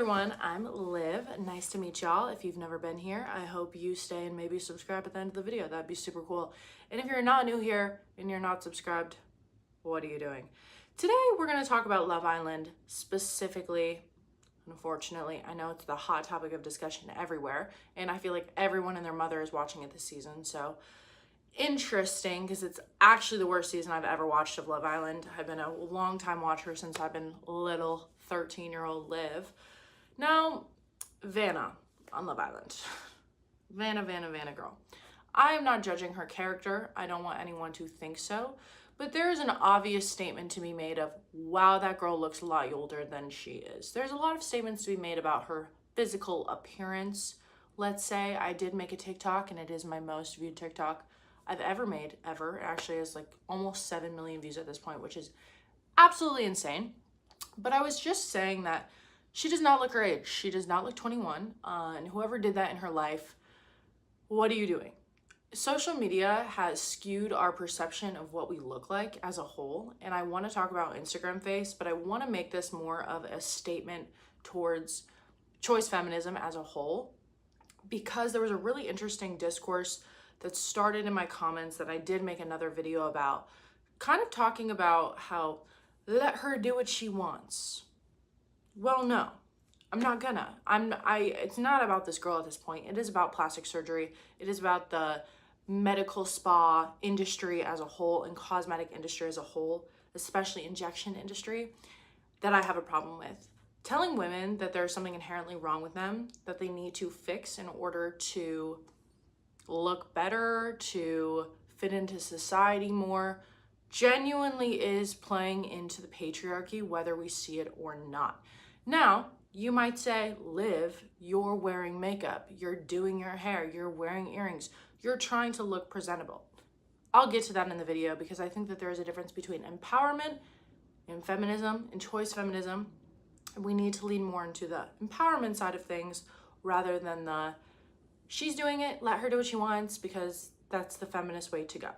Everyone, I'm Liv. Nice to meet y'all. If you've never been here, I hope you stay and maybe subscribe at the end of the video. That'd be super cool. And if you're not new here and you're not subscribed, what are you doing? Today, we're going to talk about Love Island specifically. Unfortunately, I know it's the hot topic of discussion everywhere, and I feel like everyone and their mother is watching it this season. So interesting, because it's actually the worst season I've ever watched of Love Island. I've been a long time watcher since I've been little 13-year-old Liv. Now, Vanna on Love Island. Vanna girl. I am not judging her character. I don't want anyone to think so. But there is an obvious statement to be made of, wow, that girl looks a lot older than she is. There's a lot of statements to be made about her physical appearance. Let's say I did make a TikTok, and it is my most viewed TikTok I've ever made, ever. It actually has like almost 7 million views at this point, which is absolutely insane. But I was just saying that she does not look her age. She does not look 21. And whoever did that in her life, what are you doing? Social media has skewed our perception of what we look like as a whole. And I want to talk about Instagram face, but I want to make this more of a statement towards choice feminism as a whole, because there was a really interesting discourse that started in my comments that I did make another video about, kind of talking about how let her do what she wants. Well, no, I'm not gonna. It's not about this girl at this point. It is about plastic surgery. It is about the medical spa industry as a whole and cosmetic industry as a whole, especially injection industry, that I have a problem with. Telling women that there's something inherently wrong with them that they need to fix in order to look better, to fit into society more, genuinely is playing into the patriarchy, whether we see it or not. Now, you might say, Liv, you're wearing makeup, you're doing your hair, you're wearing earrings, you're trying to look presentable. I'll get to that in the video because I think that there is a difference between empowerment and feminism and choice feminism. And we need to lean more into the empowerment side of things rather than the she's doing it, let her do what she wants, because that's the feminist way to go.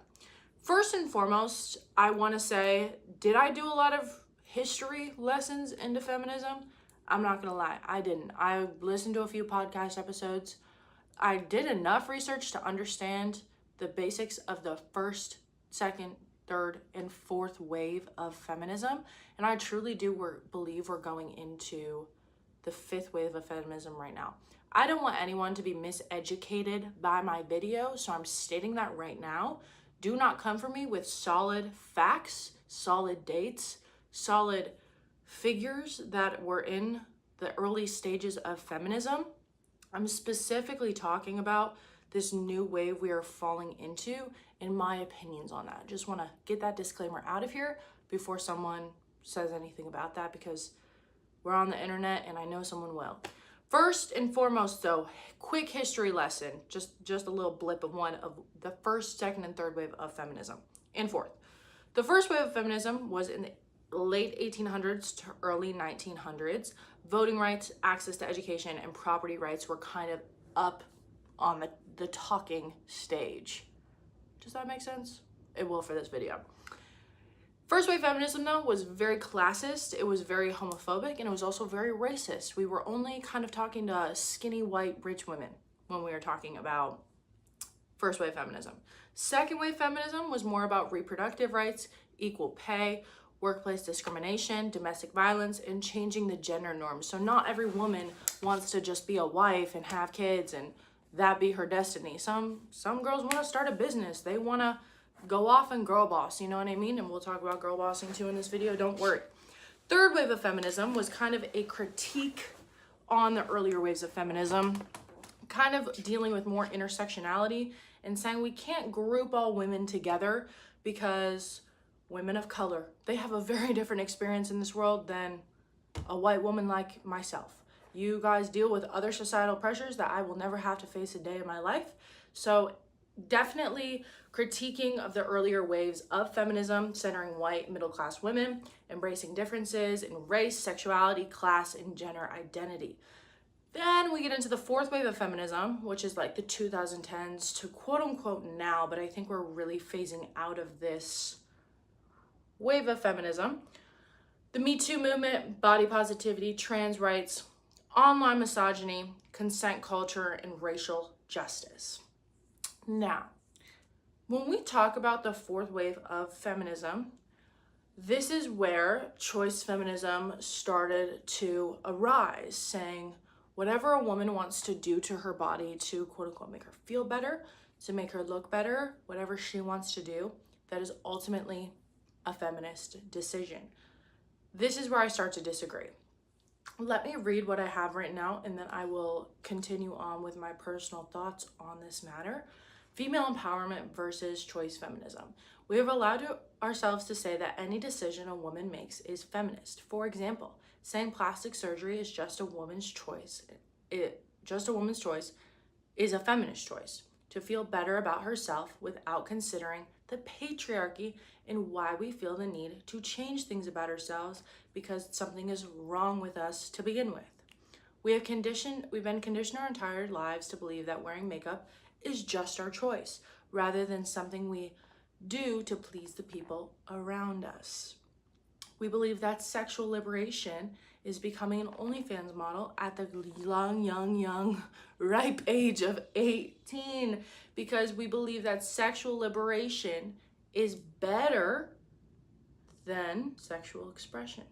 First and foremost, I want to say, did I do a lot of history lessons into feminism? I'm not gonna lie, I didn't. I listened to a few podcast episodes. I did enough research to understand the basics of the first, second, third, and fourth wave of feminism. And I truly do believe we're going into the fifth wave of feminism right now. I don't want anyone to be miseducated by my video, so I'm stating that right now. Do not come for me with solid facts, solid dates, solid figures that were in the early stages of feminism. I'm specifically talking about this new wave we are falling into and my opinions on that. Just want to get that disclaimer out of here before someone says anything about that, because we're on the internet and I know someone will. First and foremost though, quick history lesson, just a little blip of one of the first, second, and third wave of feminism, and fourth. The first wave of feminism was in the late 1800s to early 1900s. Voting rights, access to education, and property rights were kind of up on the talking stage. Does that make sense? It will for this video. First wave feminism though was very classist, it was very homophobic, and it was also very racist. We were only kind of talking to skinny white rich women when we were talking about first wave feminism. Second wave feminism was more about reproductive rights, equal pay, workplace discrimination, domestic violence, and changing the gender norms. So not every woman wants to just be a wife and have kids and that be her destiny. Some girls want to start a business. They want to go off and girl boss, you know what I mean? And we'll talk about girl bossing too in this video, don't worry. Third wave of feminism was kind of a critique on the earlier waves of feminism, kind of dealing with more intersectionality and saying we can't group all women together because women of color, they have a very different experience in this world than a white woman like myself. You guys deal with other societal pressures that I will never have to face a day in my life. So definitely critiquing of the earlier waves of feminism, centering white middle-class women, embracing differences in race, sexuality, class, and gender identity. Then we get into the fourth wave of feminism, which is like the 2010s to quote unquote now, but I think we're really phasing out of this wave of feminism. The Me Too movement, body positivity, trans rights, online misogyny, consent culture, and racial justice. Now, when we talk about the fourth wave of feminism, this is where choice feminism started to arise, saying whatever a woman wants to do to her body to quote unquote make her feel better, to make her look better, whatever she wants to do, that is ultimately a feminist decision. This is where I start to disagree. Let me read what I have written out, and then I will continue on with my personal thoughts on this matter. Female empowerment versus choice feminism. We have allowed ourselves to say that any decision a woman makes is feminist. For example, saying plastic surgery is just a woman's choice. Just a woman's choice is a feminist choice to feel better about herself without considering the patriarchy and why we feel the need to change things about ourselves because something is wrong with us to begin with. We've been conditioned our entire lives to believe that wearing makeup is just our choice, rather than something we do to please the people around us. We believe that sexual liberation is becoming an OnlyFans model at the young, ripe age of 18, because we believe that sexual liberation is better than sexual expression.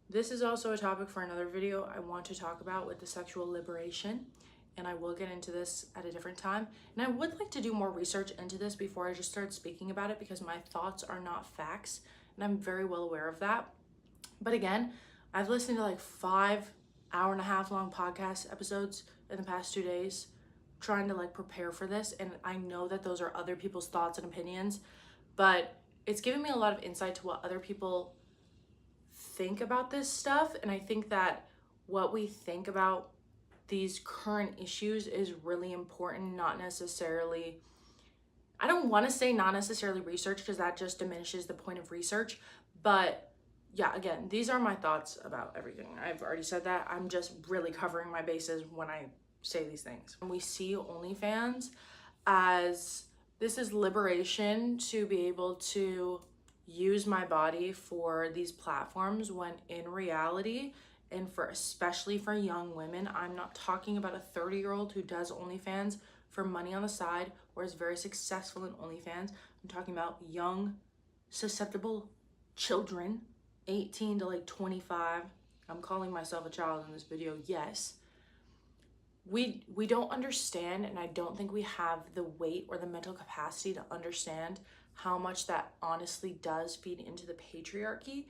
This is also a topic for another video I want to talk about with the sexual liberation, and I will get into this at a different time. And I would like to do more research into this before I just start speaking about it, because my thoughts are not facts, and I'm very well aware of that. But again, I've listened to like 5 hour-and-a-half long podcast episodes in the past 2 days trying to like prepare for this, and I know that those are other people's thoughts and opinions, but it's given me a lot of insight to what other people think about this stuff. And I think that what we think about these current issues is really important, not necessarily, I don't want to say not necessarily research, because that just diminishes the point of research. But yeah, again, these are my thoughts about everything. I've already said that. I'm just really covering my bases when I say these things. And we see OnlyFans as this is liberation to be able to use my body for these platforms, when in reality, and for especially for young women, I'm not talking about a 30-year-old who does OnlyFans for money on the side or is very successful in OnlyFans. I'm talking about young, susceptible children, 18 to like 25. I'm calling myself a child in this video, yes. We don't understand, and I don't think we have the weight or the mental capacity to understand how much that honestly does feed into the patriarchy.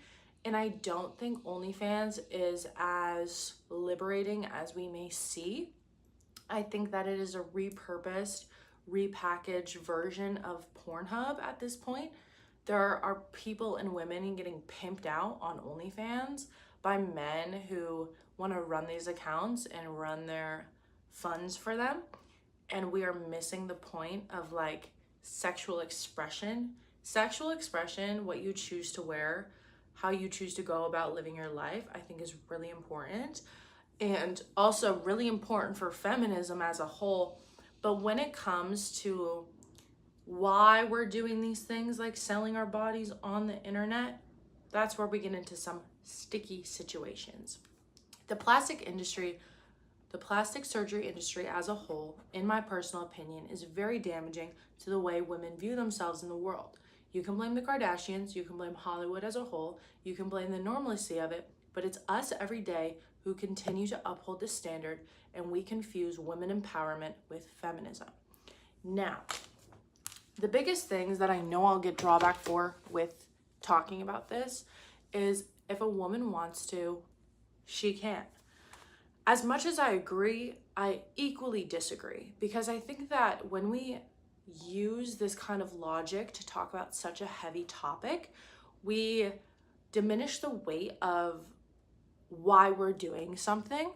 And I don't think OnlyFans is as liberating as we may see. I think that it is a repurposed, repackaged version of Pornhub at this point. There are people and women getting pimped out on OnlyFans by men who want to run these accounts and run their funds for them. And we are missing the point of like sexual expression. Sexual expression, what you choose to wear, how you choose to go about living your life, I think is really important, and also really important for feminism as a whole. But when it comes to why we're doing these things, like selling our bodies on the internet, that's where we get into some sticky situations. The plastic surgery industry as a whole, in my personal opinion, is very damaging to the way women view themselves in the world. You can blame the Kardashians, you can blame Hollywood as a whole, you can blame the normalcy of it, but it's us every day who continue to uphold this standard, and we confuse women empowerment with feminism. Now, the biggest things that I know I'll get drawback for with talking about this is if a woman wants to, she can. As much as I agree, I equally disagree, because I think that when we use this kind of logic to talk about such a heavy topic, we diminish the weight of why we're doing something,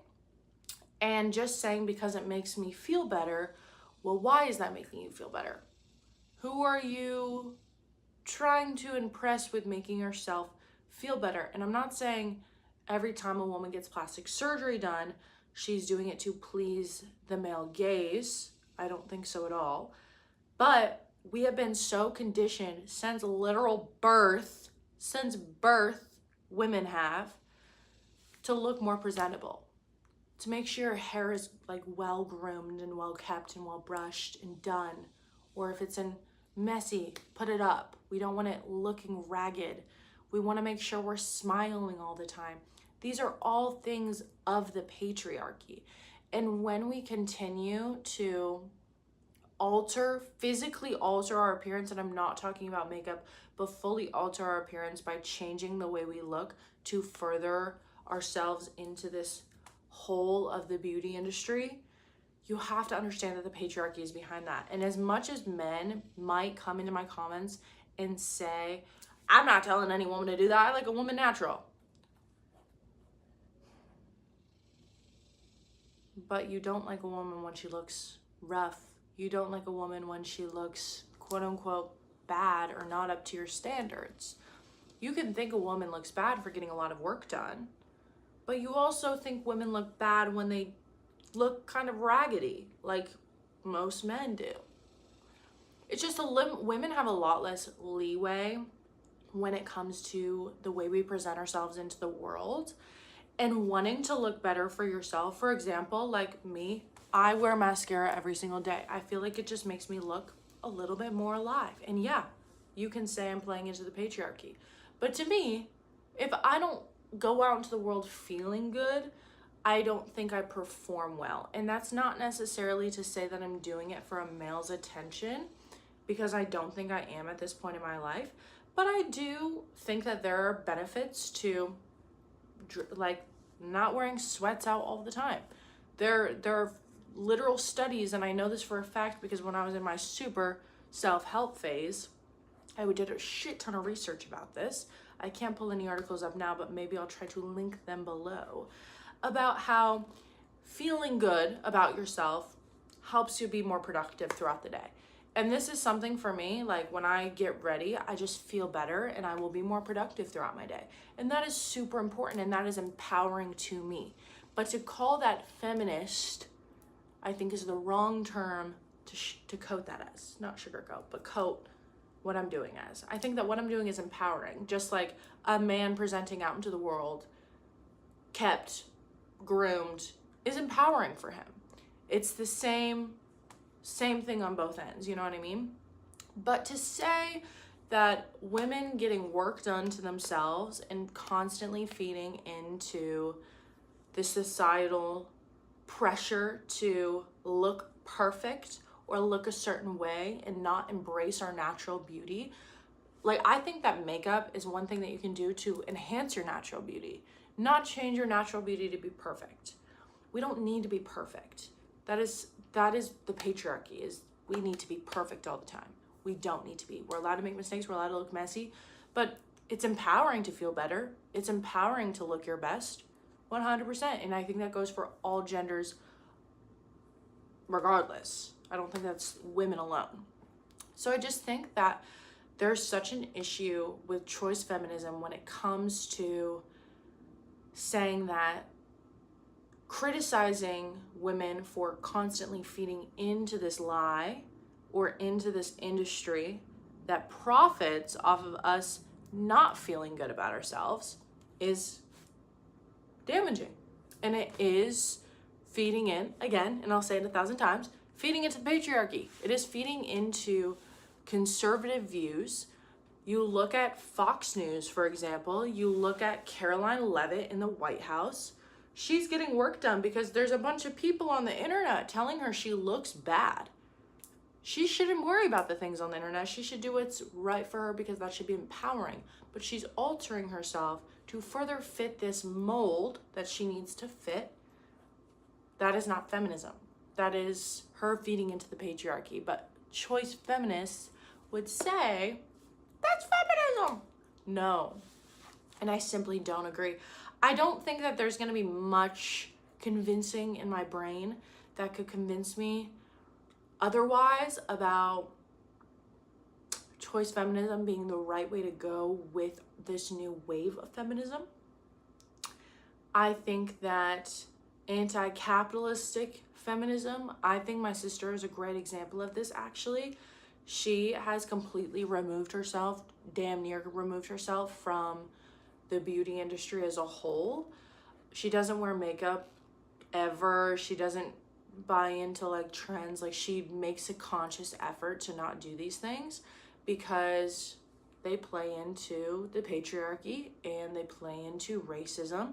and just saying because it makes me feel better, well, why is that making you feel better? Who are you trying to impress with making yourself feel better? And I'm not saying every time a woman gets plastic surgery done, she's doing it to please the male gaze. I don't think so at all. But we have been so conditioned since literal birth, women have, to look more presentable. to make sure your hair is like well groomed and well kept and well brushed and done. Or if it's in messy, put it up. We don't want it looking ragged. We want to make sure we're smiling all the time. These are all things of the patriarchy. And when we continue to physically alter our appearance, and I'm not talking about makeup, but fully alter our appearance by changing the way we look to further ourselves into this hole of the beauty industry, you have to understand that the patriarchy is behind that. And as much as men might come into my comments and say, I'm not telling any woman to do that, I like a woman natural. But you don't like a woman when she looks rough. You don't like a woman when she looks quote unquote bad or not up to your standards. You can think a woman looks bad for getting a lot of work done, but you also think women look bad when they look kind of raggedy, like most men do. It's just women have a lot less leeway when it comes to the way we present ourselves into the world and wanting to look better for yourself. For example, like me, I wear mascara every single day. I feel like it just makes me look a little bit more alive. And yeah, you can say I'm playing into the patriarchy. But to me, if I don't go out into the world feeling good, I don't think I perform well. And that's not necessarily to say that I'm doing it for a male's attention, because I don't think I am at this point in my life. But I do think that there are benefits to like not wearing sweats out all the time. There are literal studies, and I know this for a fact because when I was in my super self-help phase, I did a shit ton of research about this. I can't pull any articles up now, but maybe I'll try to link them below, about how feeling good about yourself helps you be more productive throughout the day. And this is something for me, like when I get ready, I just feel better and I will be more productive throughout my day. And that is super important, and that is empowering to me. But to call that feminist, I think is the wrong term to coat that as. Not sugarcoat, but coat what I'm doing as. I think that what I'm doing is empowering, just like a man presenting out into the world, kept, groomed, is empowering for him. It's the same thing on both ends, you know what I mean? But to say that women getting work done to themselves and constantly feeding into the societal pressure to look perfect or look a certain way and not embrace our natural beauty, like I think that makeup is one thing that you can do to enhance your natural beauty, not change your natural beauty to be perfect. We don't need to be perfect. That is the patriarchy, is we need to be perfect all the time. We don't need to be. We're allowed to make mistakes. We're allowed to look messy, but it's empowering to feel better. It's empowering to look your best, 100%. And I think that goes for all genders regardless. I don't think that's women alone. So I just think that there's such an issue with choice feminism when it comes to saying that criticizing women for constantly feeding into this lie or into this industry that profits off of us not feeling good about ourselves is damaging. And it is feeding in, again, and I'll say it 1,000 times, feeding into the patriarchy. It is feeding into conservative views. You look at Fox News, for example, you look at Caroline Levitt in the White House. She's getting work done because there's a bunch of people on the internet telling her she looks bad. She shouldn't worry about the things on the internet. She should do what's right for her because that should be empowering. But she's altering herself to further fit this mold that she needs to fit. That is not feminism. That is her feeding into the patriarchy. But choice feminists would say, that's feminism. No. And I simply don't agree. I don't think that there's going to be much convincing in my brain that could convince me otherwise about choice feminism being the right way to go with this new wave of feminism. I think that anti-capitalistic feminism, I think my sister is a great example of this actually. She has completely removed herself, damn near removed herself from the beauty industry as a whole. She doesn't wear makeup ever. She doesn't buy into like trends. Like, she makes a conscious effort to not do these things because they play into the patriarchy and they play into racism.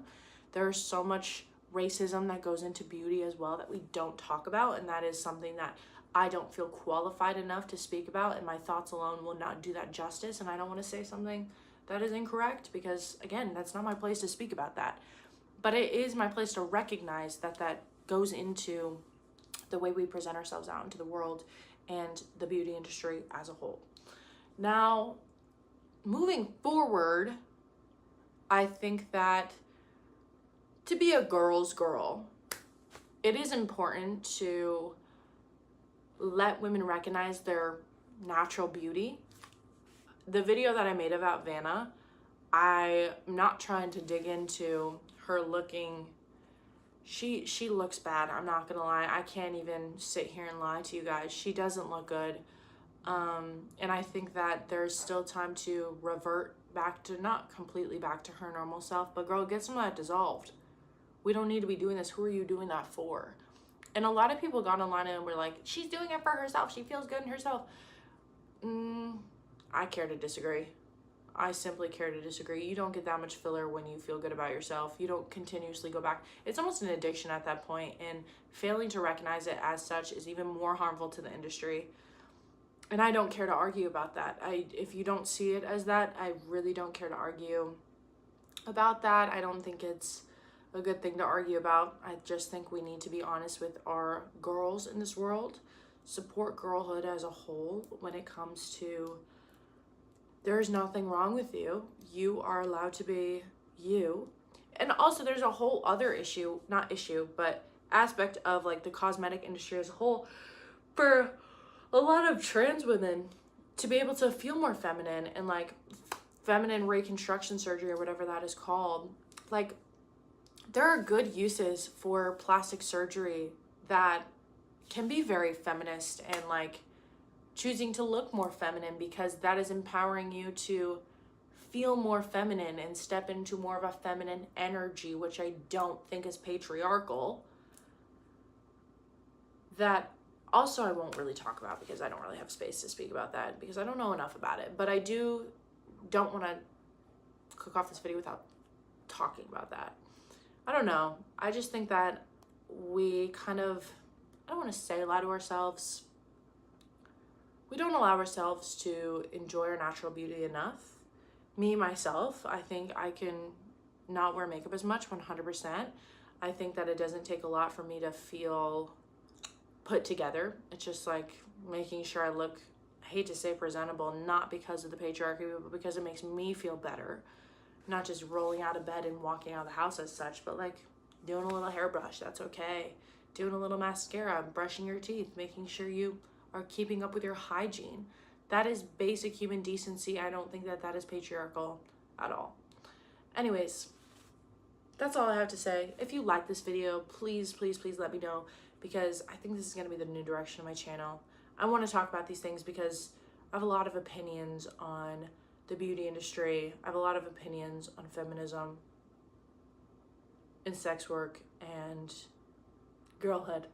There's so much racism that goes into beauty as well that we don't talk about, and that is something that I don't feel qualified enough to speak about, and my thoughts alone will not do that justice. And I don't want to say something that is incorrect because, again, that's not my place to speak about that. But it is my place to recognize that that goes into the way we present ourselves out into the world and the beauty industry as a whole. Now, moving forward, I think that to be a girl's girl, it is important to let women recognize their natural beauty. The video that I made about Vanna, I'm not trying to dig into her looking, she looks bad, I'm not gonna lie. I can't even sit here and lie to you guys. She doesn't look good. And I think that there's still time to revert back to, not completely back to her normal self, but girl, get some of that dissolved. We don't need to be doing this. Who are you doing that for? And a lot of people got online and were like, she's doing it for herself. She feels good in herself. I care to disagree. I simply care to disagree. You don't get that much filler when you feel good about yourself. You don't continuously go back. It's almost an addiction at that point, and failing to recognize it as such is even more harmful to the industry. And I don't care to argue about that. If you don't see it as that, I really don't care to argue about that. I don't think it's a good thing to argue about. I just think we need to be honest with our girls in this world, support girlhood as a whole when it comes to, there's nothing wrong with you. You are allowed to be you. And also there's a whole other issue, not issue, but aspect of like the cosmetic industry as a whole for a lot of trans women to be able to feel more feminine, and like feminine reconstruction surgery or whatever that is called. Like, there are good uses for plastic surgery that can be very feminist and like choosing to look more feminine, because that is empowering you to feel more feminine and step into more of a feminine energy, which I don't think is patriarchal. That also I won't really talk about because I don't really have space to speak about that because I don't know enough about it. But I don't want to cook off this video without talking about that. I don't know. I just think that we kind of, I don't want to say lie to ourselves. We don't allow ourselves to enjoy our natural beauty enough. Me, myself, I think I can not wear makeup as much, 100%. I think that it doesn't take a lot for me to feel put together. It's just like making sure I look, I hate to say presentable, not because of the patriarchy, but because it makes me feel better. Not just rolling out of bed and walking out of the house as such, but like doing a little hairbrush, that's okay. Doing a little mascara, brushing your teeth, making sure you are keeping up with your hygiene. That is basic human decency. I don't think that that is patriarchal at all. Anyways, that's all I have to say. If you like this video, please, please, please let me know, because I think this is gonna be the new direction of my channel. I wanna talk about these things because I have a lot of opinions on the beauty industry. I have a lot of opinions on feminism and sex work and girlhood.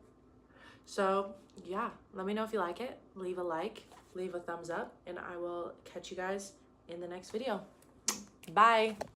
So yeah, let me know if you like it. Leave a like, leave a thumbs up, and I will catch you guys in the next video. Bye.